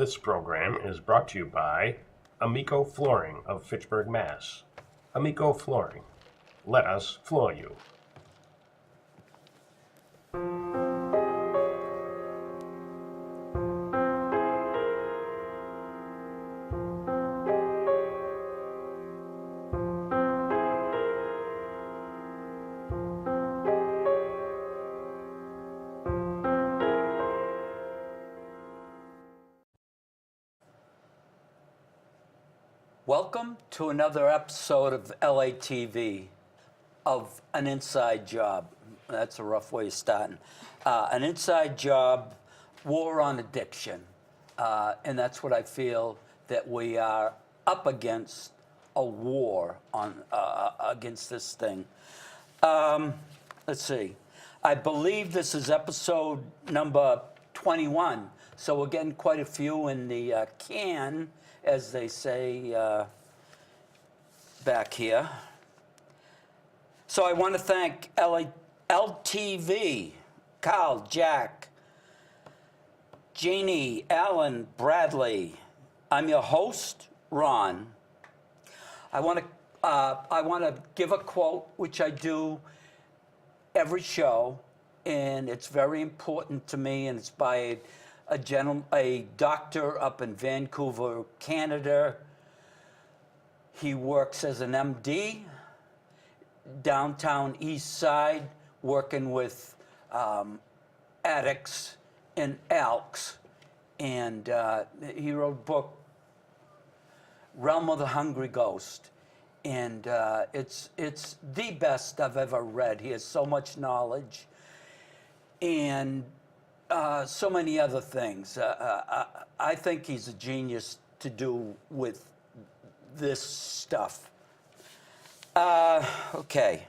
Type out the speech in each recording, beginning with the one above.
This program is brought to you by Amico Flooring of Fitchburg, Mass. Amico Flooring. Let us floor you. Welcome to another episode of LATV of An Inside Job. That's a rough way of starting. An Inside Job, War on Addiction. And that's what I feel that we are up against, a war on against this thing. Let's see. I believe this is episode number 21. So we're getting quite a few in the can, as they say back here. So I want to thank LTV, Carl, Jack, Jeannie, Alan, Bradley. I'm your host, Ron. I want to give a quote, which I do every show, and it's very important to me, and it's by a doctor up in Vancouver, Canada. He works as an MD, downtown East Side, working with addicts and ALKs. And he wrote a book, Realm of the Hungry Ghost. And it's the best I've ever read. He has so much knowledge. And so many other things. I think he's a genius to do with this stuff. Okay.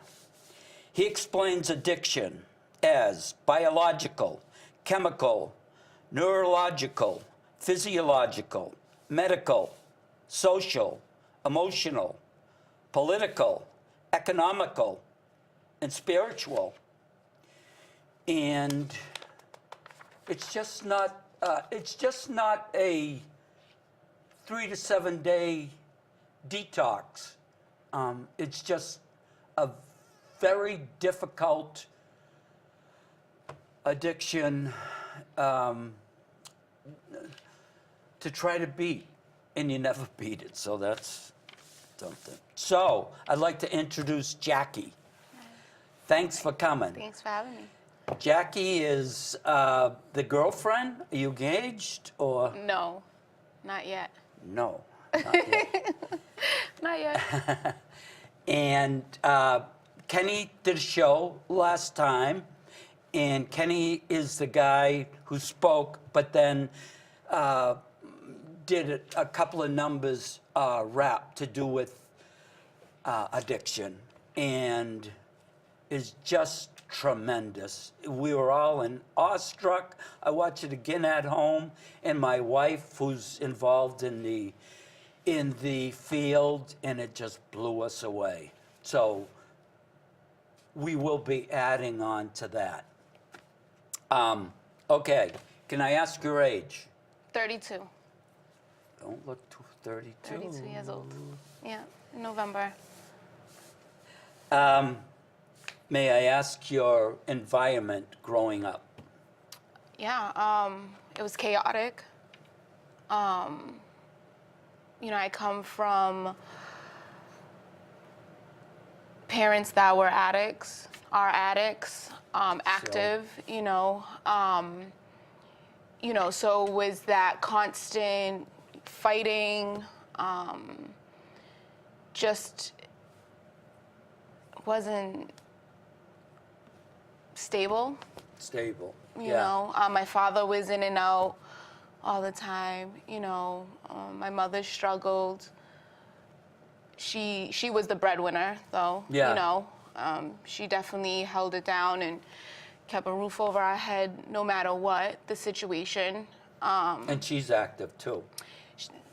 He explains addiction as biological, chemical, neurological, physiological, medical, social, emotional, political, economical, and spiritual. And it's just not a 3 to 7 day detox. It's just a very difficult addiction to try to beat, and you never beat it. So that's something. So I'd like to introduce Jackie. Thanks for coming. Thanks for having me. Jackie is the girlfriend. Are you engaged or? No, not yet. No, not yet. Not yet. And Kenny did a show last time, and Kenny is the guy who spoke, but then did a couple of numbers rap to do with addiction, and is just tremendous. We were all awestruck. I watched it again at home, and my wife, who's involved in the field, and it just blew us away. So we will be adding on to that. Okay, can I ask your age? 32. Don't look 32. 32 years old. Yeah, in November. May I ask your environment growing up? Yeah, it was chaotic. I come from parents that were addicts, are addicts, active, so it was that constant fighting, just wasn't stable. Stable. You know, my father was in and out all the time. My mother struggled. She was the breadwinner, though. Yeah. She definitely held it down and kept a roof over our head no matter what the situation. And she's active too.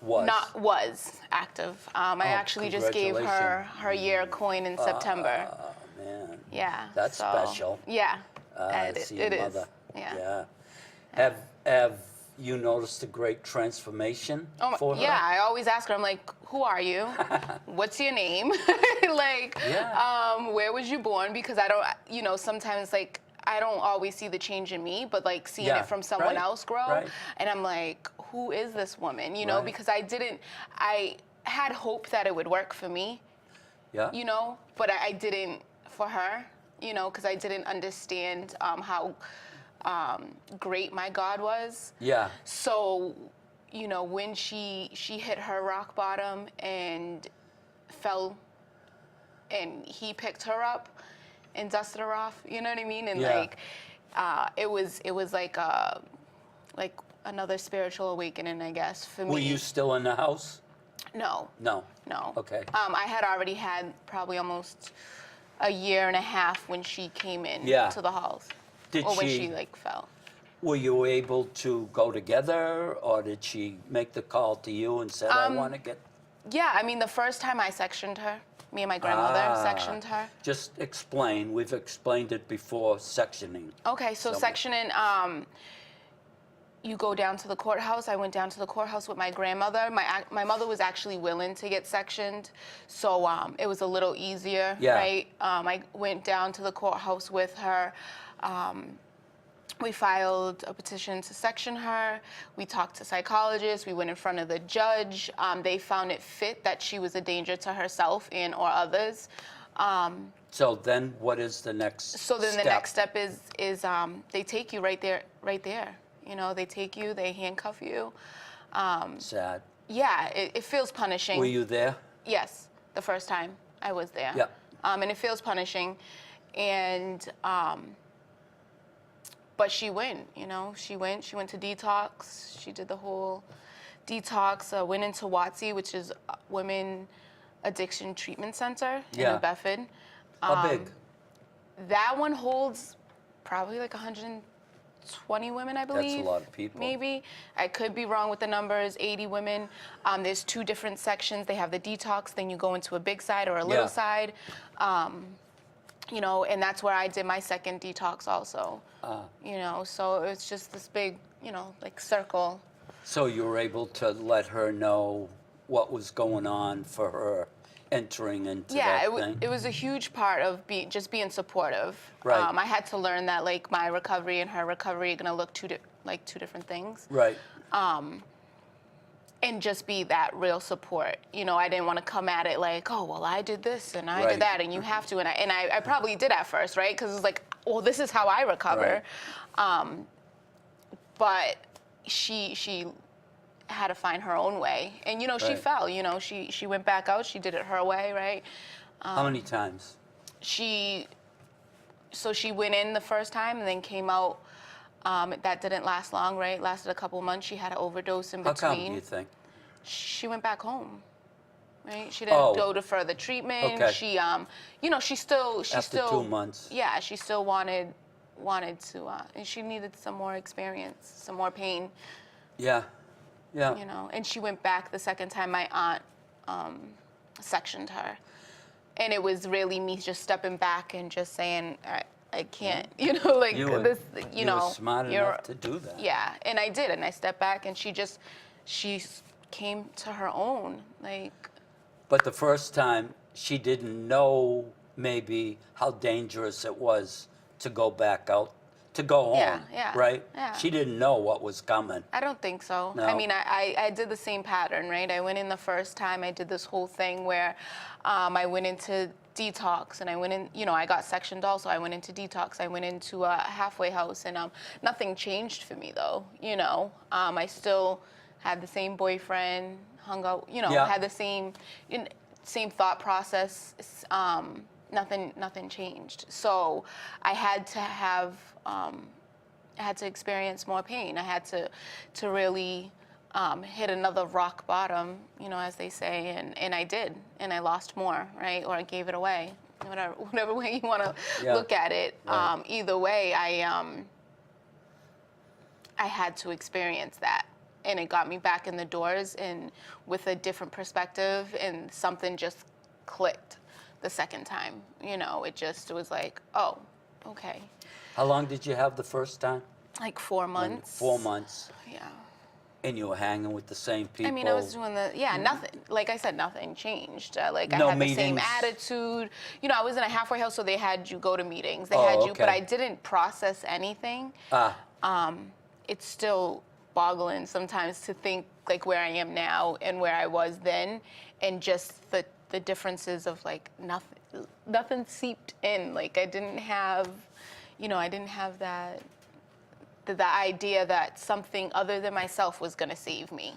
Was active. I actually just gave her year coin in September. Oh man. Yeah. That's special. Yeah. I see your it mother. is. Yeah. Have you noticed a great transformation for her? Yeah, I always ask her, I'm like, who are you? What's your name? Like, Yeah. where was you born? Because I don't, sometimes like, I don't always see the change in me, but like seeing Yeah, it from someone right, else grow. right. And I'm like, who is this woman? Right. Because I had hope that it would work for me, Yeah. but I didn't for her, because I didn't understand how great my God was. Yeah. So, when she hit her rock bottom and fell, and he picked her up and dusted her off, you know what I mean? And Yeah. like, it was like another spiritual awakening, I guess, for me. Were you still in the house? No. No. No. Okay. I had already had probably almost a year and a half when she came in Yeah. to the house. Did or when she- she like fell. Were you able to go together, or did she make the call to you and said, I want to get... Yeah, I mean, the first time I sectioned her, me and my grandmother sectioned her. Just explain. We've explained it before, sectioning. Okay, so Some- sectioning, you go down to the courthouse. I went down to the courthouse with my grandmother. My mother was actually willing to get sectioned, so it was a little easier, Yeah. right? I went down to the courthouse with her. We filed a petition to section her. We talked to psychologists. We went in front of the judge. They found it fit that she was a danger to herself and or others. So then what is the next So then the step? next step is they take you right there. They take you, they handcuff you. Sad. Yeah, it feels punishing. Were you there? Yes, the first time I was there. Yeah. And it feels punishing. And, but she went, she went to detox. She did the whole detox, went into WATSI, which is Women Addiction Treatment Center in Yeah. New Bedford. How big? That one holds probably like 120 women, I believe. lot of people. Maybe. I could be wrong with the numbers, 80 women. There's 2 different sections. They have the detox, then you go into a big side or a little Yeah. side. And that's where I did my second detox also. So it's just this big, like circle. So you were able to let her know what was going on for her entering into Yeah, that thing? it was a huge part of just being supportive. Right. I had to learn that like my recovery and her recovery are gonna look two different things. Right. And just be that real support. I didn't want to come at it like, oh, well, I did this and I Right. did that and you have to. And I probably did at first, right? Because it's like, well, this is how I recover. But she had to find her own way. And, she Right. fell. She went back out. She did it her way, right? How many times? She went in the first time and then came out. That didn't last long, right? Lasted a couple months. She had an overdose in How between. come, do you think? She went back home, right? She didn't go to further treatment. Okay. She, she still, After 2 months. Yeah, she still wanted to, and she needed some more experience, some more pain, Yeah. Yeah. And she went back the second time. My aunt sectioned her, and it was really me just stepping back and just saying, I can't, like You were, this, you were smart enough to do that. Yeah, and I did, and I stepped back, and she came to her own, like. But the first time, she didn't know maybe how dangerous it was to go back out, to go home, Yeah, right? yeah. She didn't know what was coming. I don't think so. No? I mean, I did the same pattern, right? I went in the first time. I did this whole thing where I went into detox, and I went in, I got sectioned also. I went into detox. I went into a halfway house, and nothing changed for me, though, I still had the same boyfriend, hung out, Yeah. had the same thought process. Nothing changed. So I had to have, I had to experience more pain. I had to really hit another rock bottom, as they say, and I did, and I lost more, right? Or I gave it away, whatever way you want to Yeah. look at it. Right. Either way, I had to experience that. And it got me back in the doors and with a different perspective, and something just clicked the second time. It was like, oh, okay. How long did you have the first time? Like 4 months. 4 months. Yeah. And you were hanging with the same people. I mean, I was doing nothing. Like I said, nothing changed. Like I No had the same meetings? attitude. You know, I was in a halfway house, so they had you go to meetings. They Oh, had you, but okay. I didn't process anything. Ah, It's still boggling sometimes to think like where I am now and where I was then, and just the differences of like nothing seeped in. Like I didn't have, I didn't have that. The idea that something other than myself was going to save me.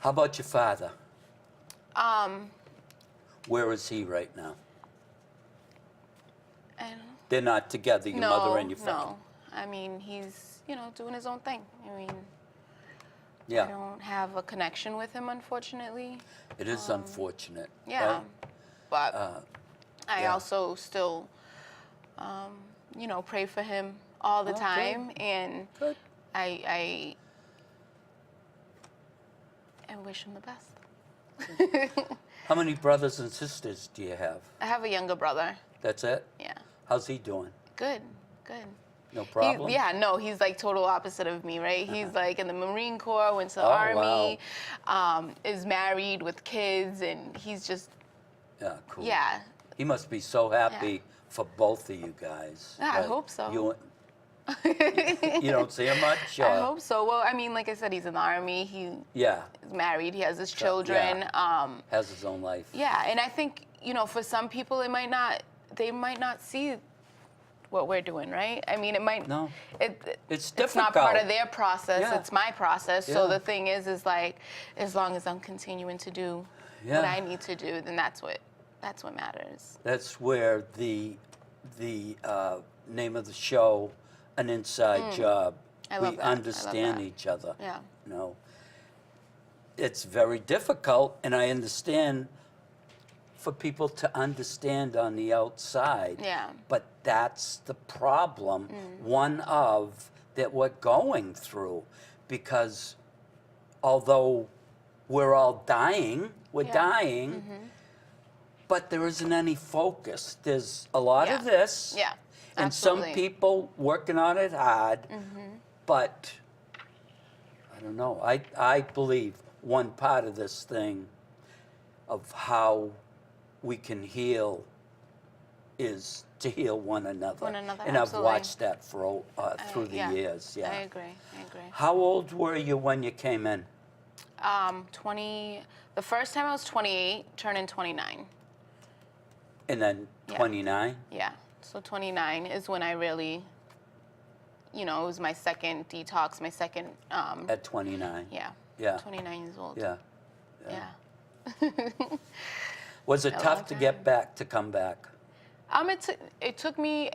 how about your father? Where is he right now? And They're not together, your mother and your father. no. I mean, he's, doing his own thing. I mean, I Yeah, don't have a connection with him, unfortunately. it is unfortunate. Yeah. right? But I yeah. also still, pray for him all the Okay. time. And Good. I wish him the best. How many brothers and sisters do you have? I have a younger brother. That's it? Yeah. How's he doing? Good. No problem? He's like total opposite of me, right? He's like in the Marine Corps, went to the Oh, Army, is married with kids, and he's just, Yeah, cool. yeah. He must be so happy for both of you guys. Yeah, I right? hope so. You don't see him much? I hope so. Well, I mean, like I said, he's in the Army, he Yeah, is married, he has his children. has his own life. Yeah, and I think, for some people, they might not see what we're doing, right? I mean, it might. No. It's difficult. not part of their process. Yeah. It's my process. So Yeah. the thing is like, as long as I'm continuing to do what Yeah. I need to do, then that's what matters. That's where the name of the show, An Inside Job. I love we that. I love understand that. each other. Yeah. You know, it's very difficult, and I understand for people to understand on the outside. Yeah. But that's the problem, one of that we're going through, because although we're all dying, we're Yeah. dying, but there isn't any focus. There's a lot of Yeah. this, Yeah. and some Absolutely. people working on it hard, but I don't know. I believe one part of this thing of how we can heal is to heal one another. One another, and absolutely. I've watched that for through the Yeah. years. Yeah. I agree. How old were you when you came in? 20. The first time I was 28, turning 29. And then Yeah. 29? Yeah. So 29 is when I really, it was my second detox, my second, At 29? yeah. Yeah. 29 years old. Yeah. Yeah. Was it A long tough to get time. back, to come back? It took me,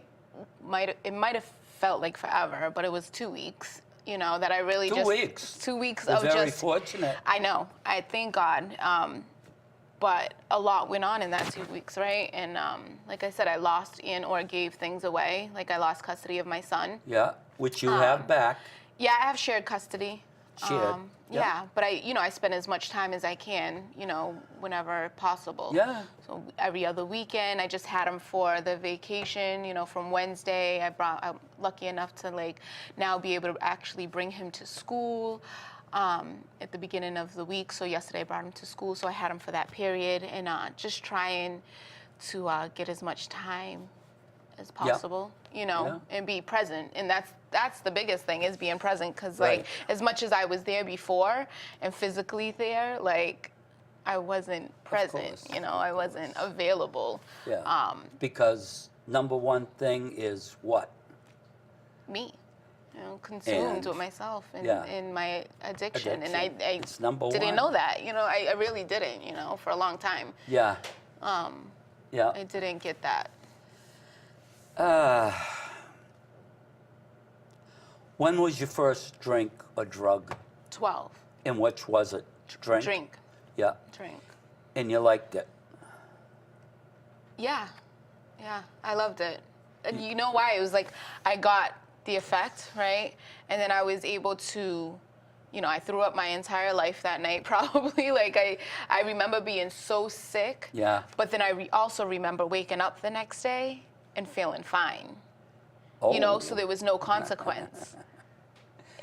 it might have felt like forever, but it was 2 weeks, that I really 2 just. weeks? 2 weeks We're of very just. fortunate. I know. I thank God. But a lot went on in that 2 weeks, right? And like I said, I lost or gave things away. Like I lost custody of my son. Yeah, which you have back. Yeah, I have shared custody. Shared, yeah. Yeah, but I spend as much time as I can, whenever possible. Yeah. So every other weekend, I just had him for the vacation, from Wednesday. I'm lucky enough to now be able to actually bring him to school at the beginning of the week. So yesterday I brought him to school, so I had him for that period, and just trying to get as much time as possible, Yeah. and be present. And that's the biggest thing, is being present, because Right. as much as I was there before and physically there, I wasn't present, course, I wasn't available. Yeah. Because number one thing is what? Me, consumed And- with myself and, yeah. and my addiction. And Addiction. I It's number didn't one. know that, I really didn't, for a long time. Yeah. Yeah. I didn't get that. When was your first drink or drug? 12, And which was it? Drink? Yeah. drink. And you liked it? Yeah, I loved it. And you know why? It was like I got the effect, right? And then I was able to, I threw up my entire life that night, probably. I remember being so sick. Yeah. But then I also remember waking up the next day and feeling fine. Oh. So there was no consequence.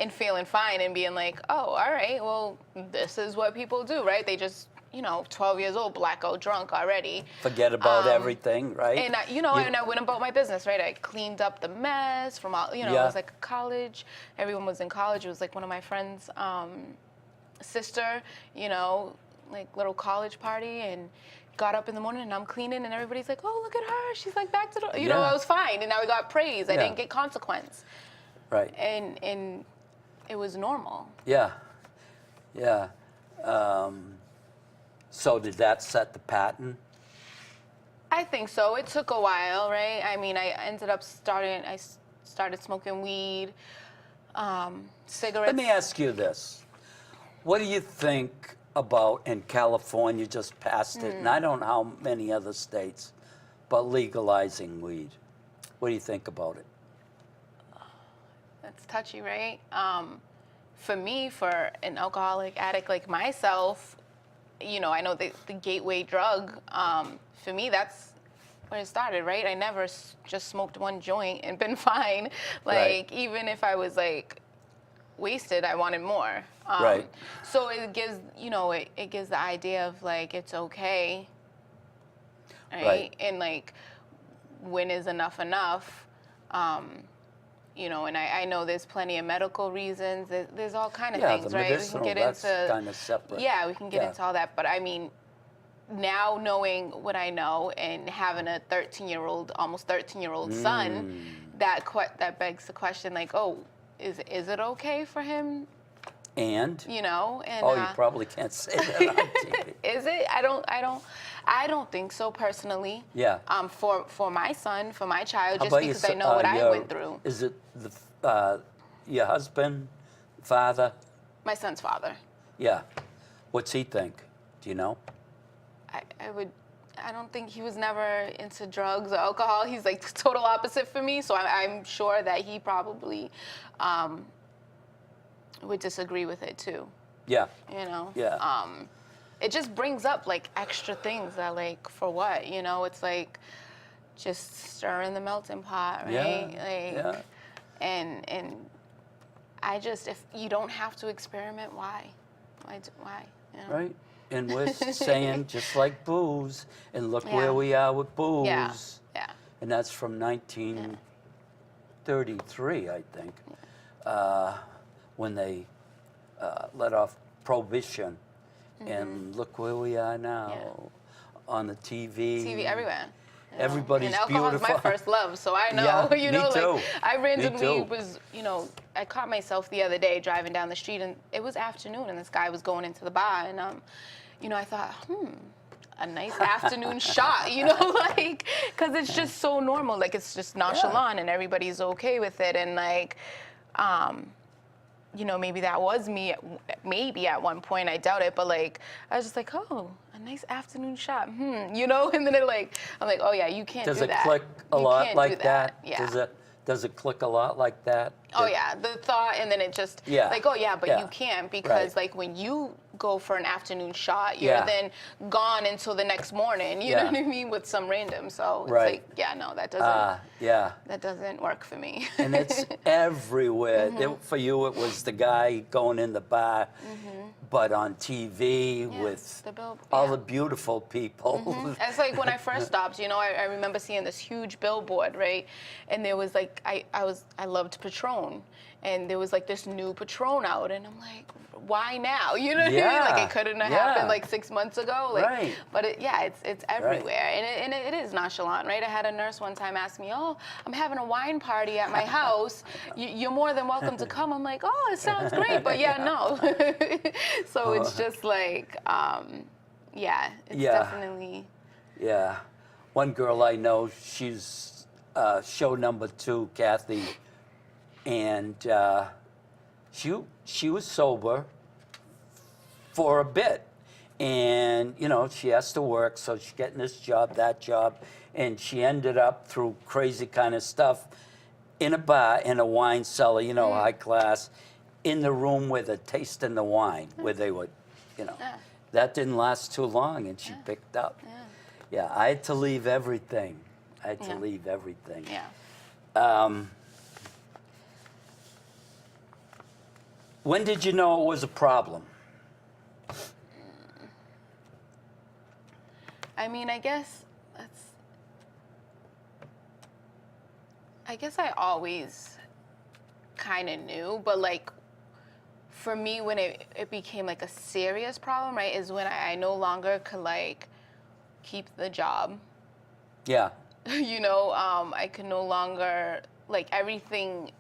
and feeling fine and being like, oh, all right, well, this is what people do, right? They just, 12 years old, blackout drunk already. Forget about everything, right? And I went about my business, right? I cleaned up the mess from all, it was like college. Everyone was in college. It was like one of my friends' sister, like little college party, and got up in the morning and I'm cleaning and everybody's like, oh, look at her. She's like back to the, I was fine. And now we got praise. I didn't get consequence. Right. And it was normal. Yeah. Yeah. So did that set the pattern? I think so. It took a while, right? I mean, I ended up I started smoking weed, cigarettes. Let me ask you this. What do you think about, in California just passed it, and I don't know how many other states, but legalizing weed? What do you think about it? That's touchy, right? For me, for an alcoholic addict like myself, I know the gateway drug, for me, that's where it started, right? I never just smoked one joint and been fine. Like, even if I was, like, wasted, I wanted more. Right. So it gives, it gives the idea of, like, it's okay, right? And, like, when is enough enough? And I know there's plenty of medical reasons. There's all kind of things, the right? medicinal, that's kind of separate. Yeah, we can get into all that. But I mean, now knowing what I know and having a 13-year-old, almost 13-year-old son, that begs the question, like, oh, is it okay for him? And? And you probably can't say that on TV. Is it? I don't think so personally. Yeah. For my son, for my child, How just about because I know what I went through. Is it your husband, father? My son's father. Yeah. What's he think? Do you know? I don't think he was never into drugs or alcohol. He's like the total opposite for me. So I'm sure that he probably would disagree with it too. Yeah. Yeah. It just brings up like extra things that like, for what? It's like just stirring the melting pot, right? And I just, if you don't have to experiment, why? Why? Right. And we're saying just like booze, and look where we are with booze. Yeah. And that's from 1933, I think, when they let off prohibition. And look where we are now, on the TV. TV everywhere. Everybody's and alcohol's beautiful. my first love, so I know. Me too. Like I randomly was, I caught myself the other day driving down the street, and it was afternoon, and this guy was going into the bar, and I thought, a nice afternoon shot, like, because it's just so normal, like it's just nonchalant, and everybody's okay with it, and like, maybe that was me, maybe at one point, I doubt it, but like, I was just like, oh, a nice afternoon shot, and then I'm like, oh yeah, you can't do that. Does it click a lot like that? Yeah. Does it click a lot like that? Oh yeah, the thought, and then it just, like, oh yeah, but you can't, because like when you go for an afternoon shot, you're then gone until the next morning, you know what I mean, with some random, so it's like, no, that doesn't, that doesn't work for me. And it's everywhere. For you, it was the guy going in the bar, but on TV with all the beautiful people. It's like when I first stopped, I remember seeing this huge billboard, right? And there was like, I loved Patron, and there was like this new Patron out, and I'm like, why now? You know what I mean? Like it couldn't have happened like 6 months ago. Like, but it's everywhere, and it is nonchalant, right? I had a nurse one time ask me, oh, I'm having a wine party at my house. You're more than welcome to come. I'm like, oh, it sounds great, but no. So it's just like, it's definitely. Yeah. One girl I know, she's show number 2, Kathy, and she was sober for a bit, and she has to work, so she's getting this job, that job, and she ended up through crazy kind of stuff in a bar, in a wine cellar, high class, in the room where they're tasting the wine, where they would, that didn't last too long, and she picked up. Yeah, I had to leave everything. When did you know it was a problem? I mean, I guess I always kind of knew, but like for me, when it became like a serious problem, right, is when I no longer could like keep the job. Yeah. I could no longer, like, everything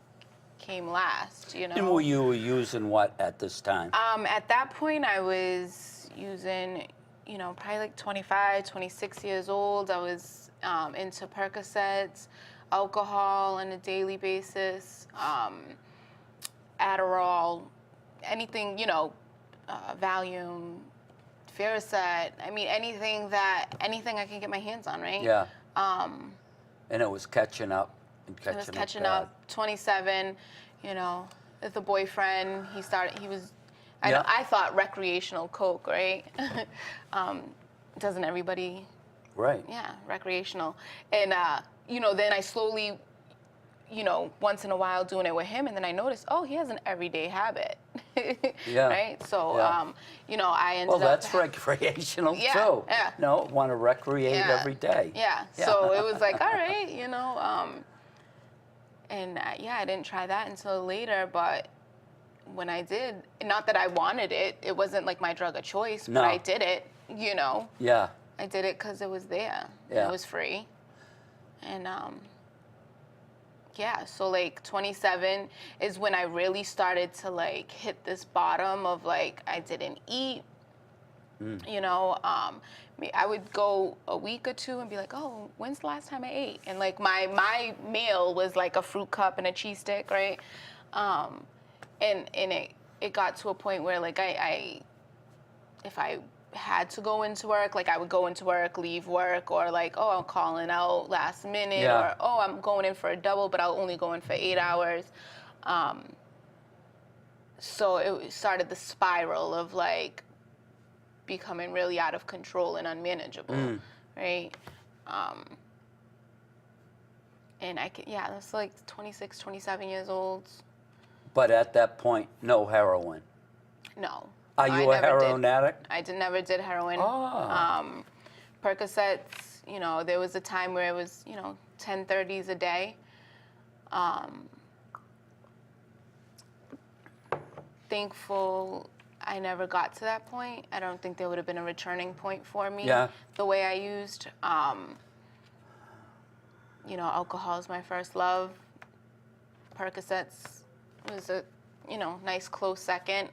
came last, And were you using what at this time? At that point, I was using, probably like 25, 26 years old. I was into Percocets, alcohol on a daily basis, Adderall, anything, Valium, Fioricet. I mean, anything I can get my hands on, right? Yeah. And it was catching up and catching up. I was catching bad. up, 27, with a boyfriend. He was, Yeah. I thought recreational coke, right? Doesn't everybody? Right. Yeah, recreational. And, then I slowly, once in a while doing it with him, and then I noticed, oh, he has an everyday habit. Yeah. Right? So, Yeah. I ended Well, up... that's recreational Yeah, too. yeah. No, want to recreate Yeah. every day. Yeah. So it was like, all right, and I didn't try that until later, but when I did, not that I wanted it, it wasn't like my drug of choice, No. but I did it, Yeah. I did it because it was there. Yeah. It was free. And so like 27 is when I really started to like hit this bottom of like I didn't eat. I would go a week or two and be like, oh, when's the last time I ate? And like my meal was like a fruit cup and a cheese stick, right? And it got to a point where like if I had to go into work, like I would go into work, leave work, or like, oh, I'm calling out last minute, Yeah. or oh, I'm going in for a double, but I'll only go in for 8 hours. So it started the spiral of like becoming really out of control and unmanageable, right? And that's like 26, 27 years old. But at that point, no heroin. No. Are No, you I a never heroin did. addict? I never did heroin. Oh. Percocets, there was a time where it was, 1030s a day. Thankful I never got to that point. I don't think there would have been a returning point for me. Yeah. The way I used. Alcohol is my first love. Percocets was a, nice close second.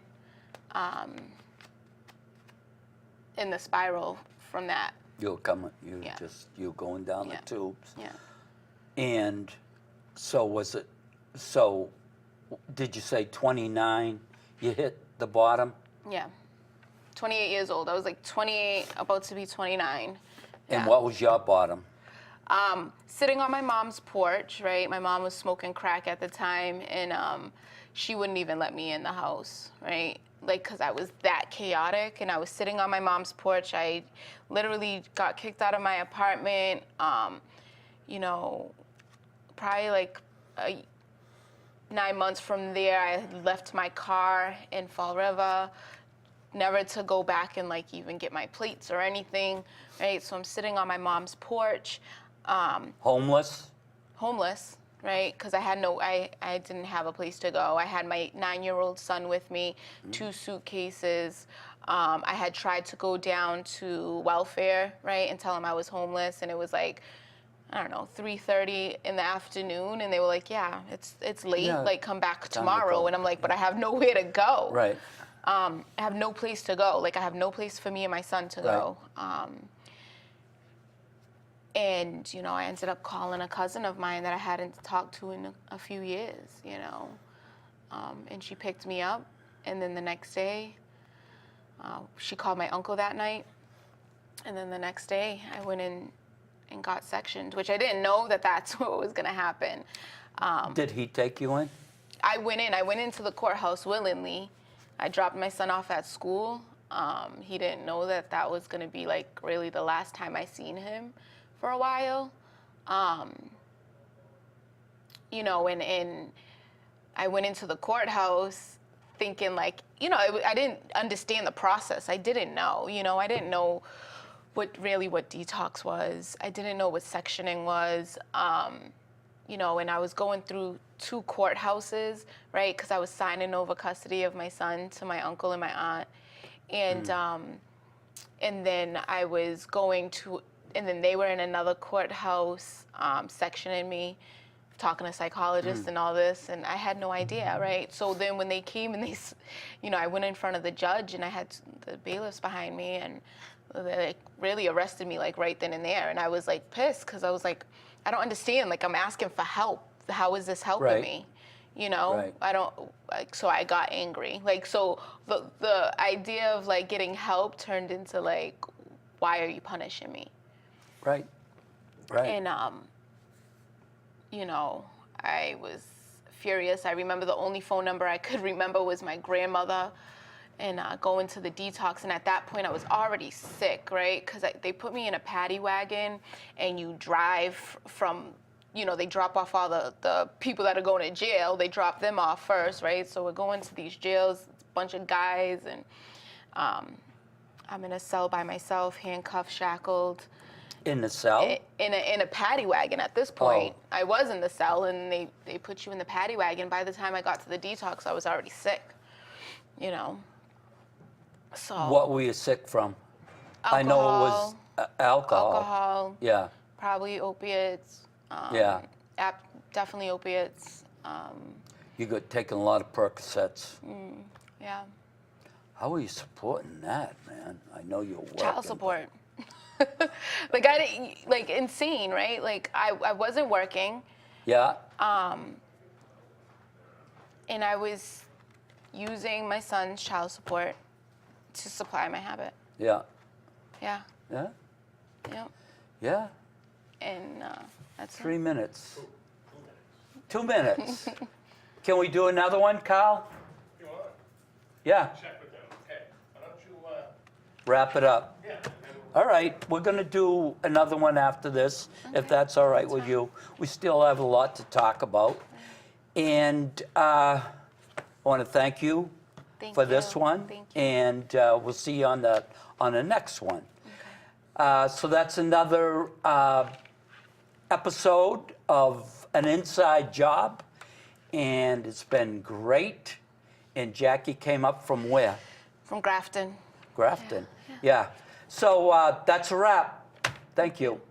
In the spiral from that. You're going down Yeah. the tubes. Yeah. And so did you say 29, you hit the bottom? Yeah. 28 years old. I was like 28, about to be 29. And Yeah. what was your bottom? Sitting on my mom's porch, right? My mom was smoking crack at the time, and she wouldn't even let me in the house, right? Like, because I was that chaotic, and I was sitting on my mom's porch. I literally got kicked out of my apartment, probably like 9 months from there. I had left my car in Fall River, never to go back and like even get my plates or anything, right? So I'm sitting on my mom's porch. Homeless? Homeless, right? Because I didn't have a place to go. I had my 9-year-old son with me, 2 suitcases. I had tried to go down to welfare, right, and tell him I was homeless, and it was like, I don't know, 3:30 in the afternoon, and they were like, yeah, it's late, Yeah, like come back time to tomorrow. go. And I'm like, but I have nowhere to go. Right. I have no place to go. Like I have no place for me and my son to go. And, I ended up calling a cousin of mine that I hadn't talked to in a few years, and she picked me up. And then the next day, she called my uncle that night. And then the next day, I went in and got sectioned, which I didn't know that that's what was going to happen. Did he take you in? I went into the courthouse willingly. I dropped my son off at school. He didn't know that was going to be like really the last time I seen him for a while. And I went into the courthouse thinking like, I didn't understand the process. I didn't know, I didn't know what detox was. I didn't know what sectioning was, and I was going through 2 courthouses, right? Because I was signing over custody of my son to my uncle and my aunt. And then I was going to, and then they were in another courthouse sectioning me, talking to psychologists and all this, and I had no idea, right? So then when they came and I went in front of the judge and I had the bailiffs behind me, and they like really arrested me like right then and there, and I was like pissed because I was like, I don't understand, like I'm asking for help. How is this helping me? Right. I don't, like, so I got angry. Like, so the idea of like getting help turned into like, why are you punishing me? Right. And, I was furious. I remember the only phone number I could remember was my grandmother, and going to the detox. And at that point, I was already sick, right? Because they put me in a paddy wagon, and you drive from, they drop off all the people that are going to jail. They drop them off first, right? So we're going to these jails, it's a bunch of guys, and I'm in a cell by myself, handcuffed, shackled. In the cell? In a paddy wagon at this point. I was in the cell, and they put you in the paddy wagon. By the time I got to the detox, I was already sick, So What were you sick from? alcohol, I know it was alcohol. alcohol, Yeah. probably opiates. Yeah. Definitely opiates. You got taking a lot of Percocets. Yeah. How are you supporting that, man? I know you're working. Child support. Like I didn't, like insane, right? Like I wasn't working, Yeah. and I was using my son's child support to supply my habit. Yeah. Yeah. Yeah. Yep. Yeah. And that's 3 minutes. 2 minutes. Can we do another one, Kyle? You want? Yeah. Check with them. Okay. Why don't you, Wrap it up. yeah. All right, we're going to do another one after this, if that's all right with you. We still have a lot to talk about. And I want to thank you Thank for this you. one. Thank you. And we'll see you on the next one. So that's another episode of An Inside Job. And it's been great. And Jackie came up from where? From Grafton. Grafton. Yeah. So that's a wrap. Thank you.